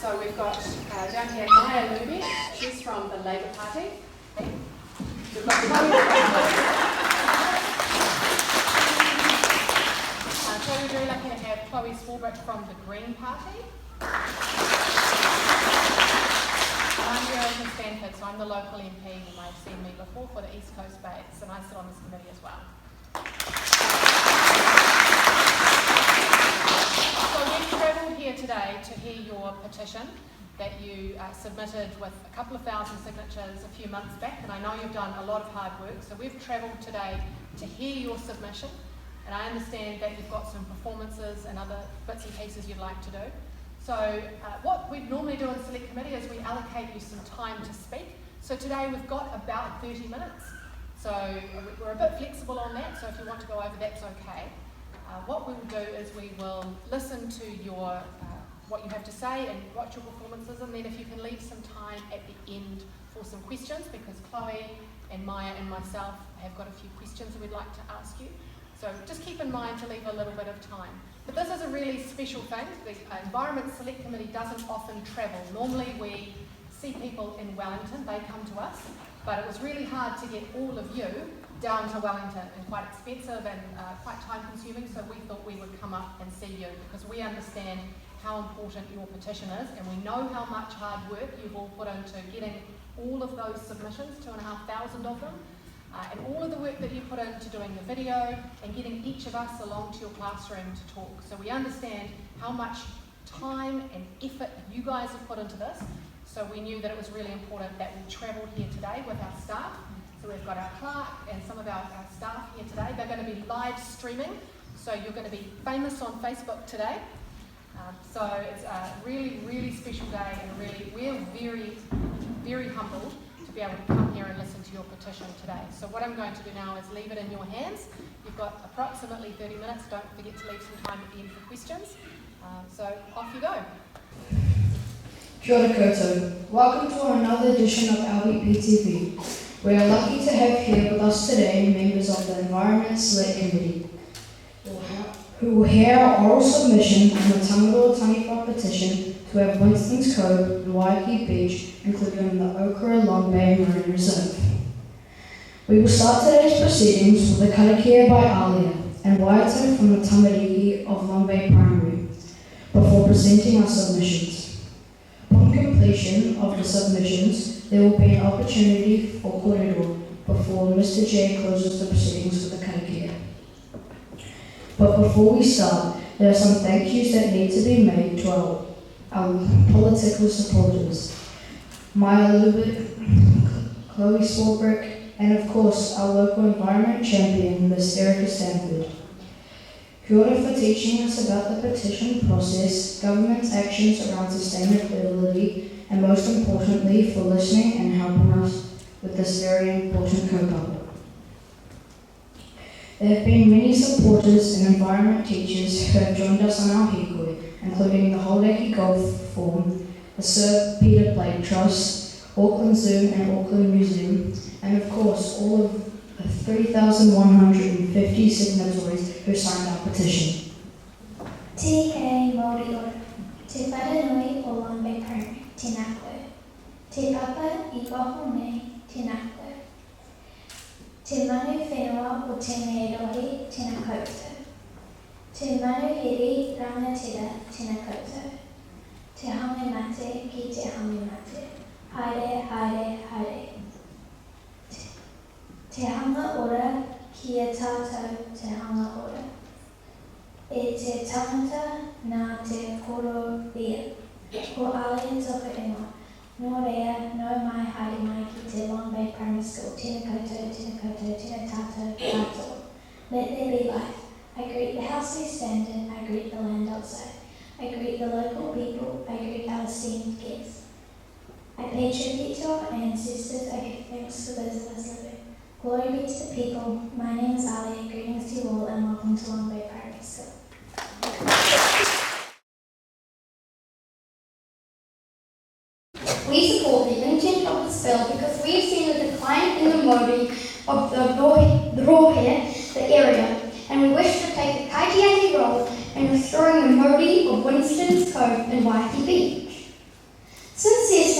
So we've got down here Maya Luby, she's from the Labour Party. We've got so we're very lucky to have Chloe Swarbrick from the Green Party. And I'm Veronica Stanford, so I'm the local MP. You might have seen me before for the East Coast Bays, and I sit on this committee as well. So we've travelled here today to hear your petition that you submitted with a couple of thousand signatures a few months back, and I know you've done a lot of hard work, so we've travelled today to hear your submission, and I understand that you've got some performances and other bits and pieces you'd like to do. So what we normally do in Select Committee is we allocate you some time to speak. So today we've got about 30 minutes, so we're a bit flexible on that, so if you want to go over, that's okay. What we will do is we will listen to your what you have to say and watch your performances, and then if you can leave some time at the end for some questions, because Chloe and Maya and myself have got a few questions we'd like to ask you. So just keep in mind to leave a little bit of time. But this is a really special thing. The Environment Select Committee doesn't often travel. Normally we see people in Wellington, they come to us, but it was really hard to get all of you down to Wellington, and quite expensive and quite time consuming, so we thought we would come up and see you because we understand how important your petition is, and we know how much hard work you've all put into getting all of those submissions, 2,500 of them, and all of the work that you put into doing the video and getting each of us along to your classroom to talk. So we understand how much time and effort you guys have put into this, so we knew that it was really important that we travelled here today with our staff. So we've got our clerk and some of our staff here today. They're going to be live streaming, so you're going to be famous on Facebook today. So it's a really, really special day, and we're very, very humbled to be able to come here and listen to your petition today. So what I'm going to do now is leave it in your hands. You've got approximately 30 minutes. Don't forget to leave some time at the end for questions. So off you go. Kia ora koutou. Welcome to another edition of LBP TV. We are lucky to have here with us today members of the Environment Select Committee, who will hear our oral submission on the Tangaroa Taniwha petition to have Winston's Cove and Waiheke Beach included in the Okura Long Bay Marine Reserve. We will start today's proceedings with a karakia by Alia and Waiata from the Tamariki of Long Bay Primary before presenting our submissions. Upon completion of the submissions, there will be an opportunity for kōrero before Mr. J closes the proceedings with a karakia. But before we start, there are some thank yous that need to be made to our political supporters, Maya Lubick, Chloe Swarbrick, and of course our local environment champion, Ms. Erica Stanford. Kia ora for teaching us about the petition process, government's actions around sustainability, and most importantly for listening and helping us with this very important kaupapa. There have been many supporters and environment teachers who have joined us on our hikoi, including the Hauraki Golf Forum, the Sir Peter Blake Trust, Auckland Zoo and Auckland Museum, and of course all of the 3,150 signatories who signed our petition. Te hei Māori ora, te wharenui o Long Bay Primary, tēnā koe. Te papa I waho nei, tēnā koe. Te manu whenua o tēnei rohi, tēnā koutou. Te manu hiri rangatira, tēnā koutou. Te hangi mate ki te hangi mate, haere, haere, haere. Te hanga ora ki e tātou te hanga ora. E te tangata nā te koro ria. Ko Alia toka ingoa. Nō rea, nō mai haere mai ki te Long Bay Primary School. Tēnā koutou, tēnā koutou, tēnā tātou, tātou. Let there be life. I greet the house we stand in. I greet the land outside. I greet the local people. I greet our esteemed guests. I pay tribute to our ancestors. I give thanks for those of us living. Glory be to the people. My name is Alia. Greetings to you all and welcome to Long Bay Primary School. We support the intent of this bill because we have seen a decline in the mode of the Rohe, the area, and we wish to take a kaitiaki role in restoring the mode of Winston's Cove and Waiheke Beach.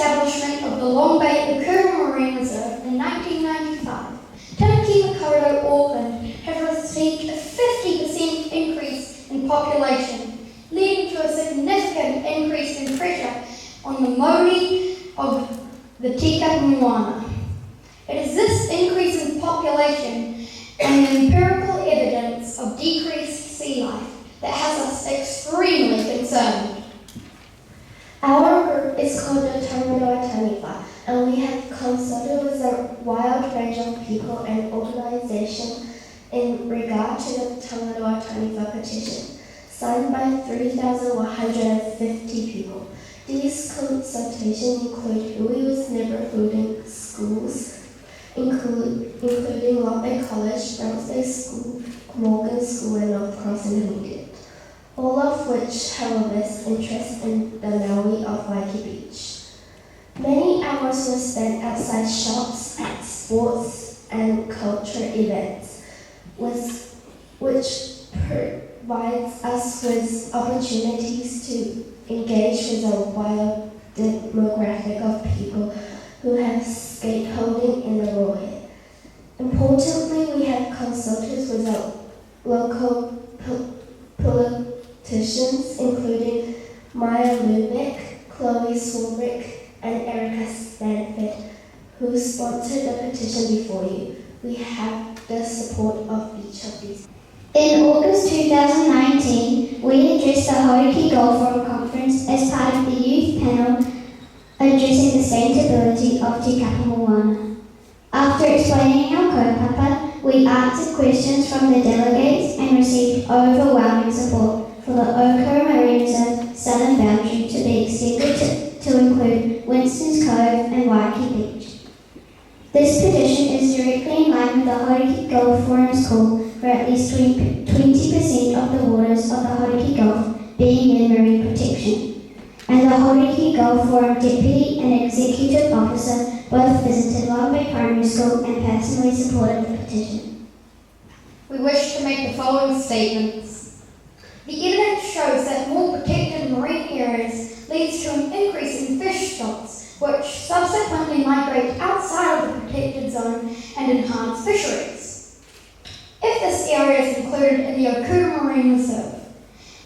establishment of the Long Bay Okura Marine Reserve in 1995, Taniwha, Auckland has received a 50% increase in population, leading to a significant increase in pressure on the Māori of the Tika Moana. It is this increase in population and the empirical evidence of decreased sea life that has us extremely concerned. Our group is called the Tangaroa, and we have consulted with a wide range of people and organisations in regard to the Tangaroa petition, signed by 3,150 people. These consultations include Louis neighbourhood schools, including Long Bay College, Brownsday School, Morgan School, and North Cross Intermediate, all of which have a vested interest in the Maui of Waikiki Beach. Many hours were spent outside shops, at sports and culture events, which provides us with opportunities to engage with a wide demographic of people who have skateholding in the Rohe. Importantly, we have consulted with our local politicians, including Maya Lubeck, Chloe Swarbrick, and Erica Stanford, who sponsored the petition before you. We have the support of each of these. In August 2019, we addressed the Hauriki Gold Forum Conference as part of the youth panel addressing the sustainability of Te Kapa Moana. After explaining our kaupapa, we answered questions from the delegates and received overwhelming support for the Okura Marine Reserve southern boundary to be extended to include Winston's Cove and Waikiki Beach. This petition is directly in line with the Hauriki Gulf Forum's call for at least 20% of the waters of the Hauriki Gulf being in marine protection. And the Hauriki Gulf Forum Deputy and Executive Officer both visited Long Bay Primary School and personally supported the petition. We wish to make the following statements. The evidence shows that more protected marine areas leads to an increase in fish stocks, which subsequently migrate outside of the protected zone and enhance fisheries. If this area is included in the Okura Marine Reserve,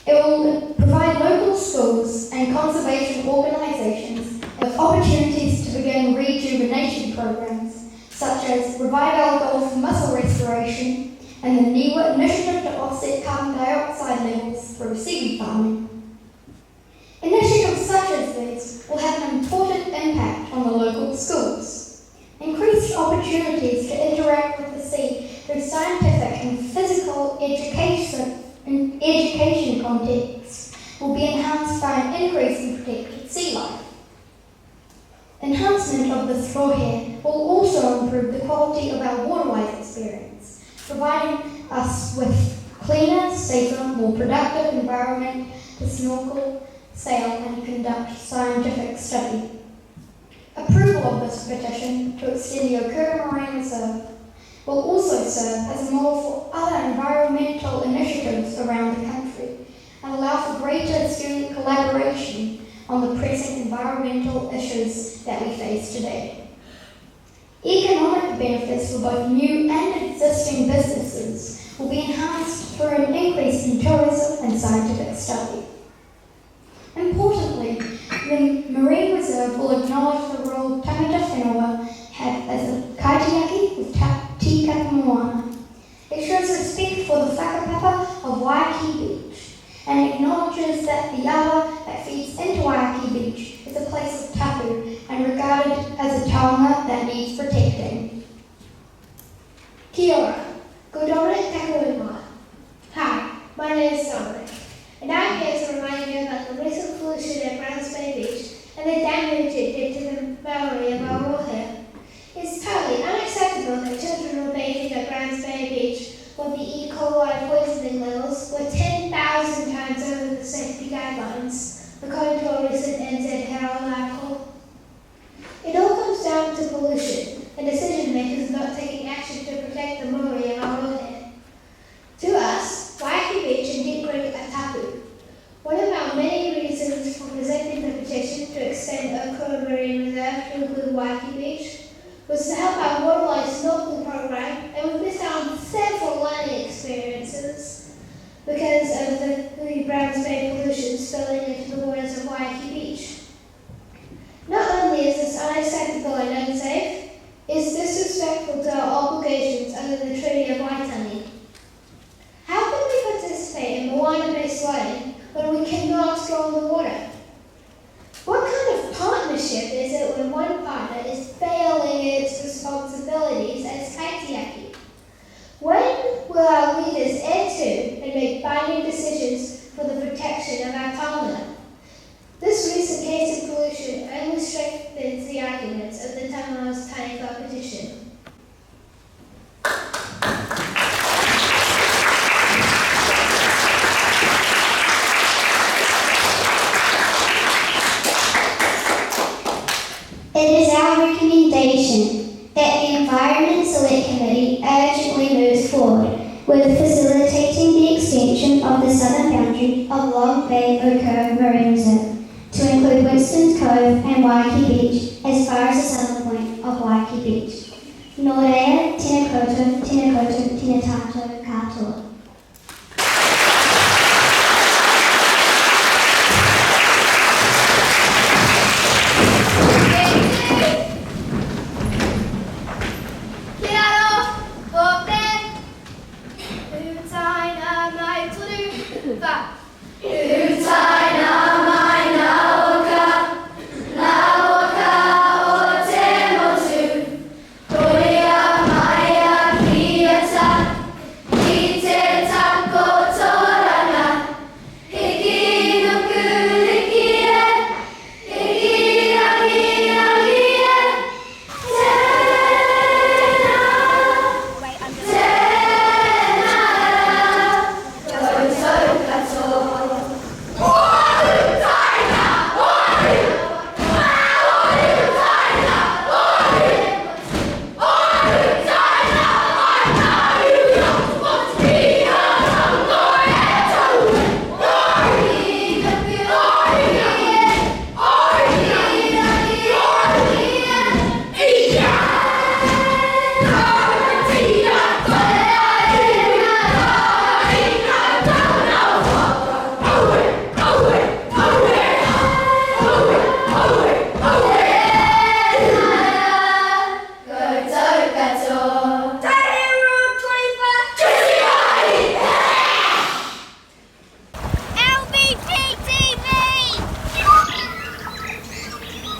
it will provide local schools and conservation organisations with opportunities to begin rejuvenation programs, such as Revive Our Gulf Mussel Restoration and the Taniwha initiative to offset carbon dioxide levels through seaweed farming. Initiatives such as these will have an important impact on the local schools. Increased opportunities to interact with the sea through scientific and physical education contexts will be enhanced by an increase in protected sea life. Enhancement of this rohe will also improve the quality of our waterways experience, providing us with cleaner, safer, more productive environment to snorkel, sail and conduct scientific study. Approval of this petition to extend the Okura Marine Reserve will also serve as a model for other environmental initiatives around the country and allow for greater student collaboration on the pressing environmental issues that we face today. Economic benefits for both new and existing businesses will be enhanced through an increase in tourism and scientific study. Importantly, the Marine Reserve will acknowledge the role tangata whenua had as a kaitiaki with Te Kapa Moana. It shows respect for the whakapapa of Waikiki Beach and acknowledges that the awa that feeds into Waikiki Beach is a place of tapu and regarded as a taonga that needs protecting. Kia ora. Good morning, Tangaroa. Hi, my name is Dominic, and I'm here to remind you about the recent pollution at Browns Bay Beach and the damage it did to the Maori of our Rohe. It's totally unacceptable that children were bathing at Browns Bay Beach when the E. coli poisoning levels were 10,000 times over the safety guidelines. Waiheke Beach was to help our wildlife snorkeling program, and we missed out on several learning experiences because of the Browns Bay pollution spilling into the waters of Waiheke Beach. Not only is this unacceptable and unsafe, it's disrespectful to our obligations under the Treaty of Waitangi. How can we participate in Moana-based learning when we cannot go in the water? What kind of partnership is it when one partner is failing its responsibilities as kaitiaki? When will our leaders adhere to and make binding decisions for the protection of our taonga? This recent case of pollution only strengthens the arguments of the Tangaroa's Taniwha petition. It is our recommendation that the Environment Select Committee urgently moves forward with facilitating the extension of the southern boundary of Long Bay Oko Marine Reserve to include Winston's Cove and Waiheke Beach as far as the southern point of Waiheke Beach. Nō reira, tēnā koutou, tēnā tatou katoa.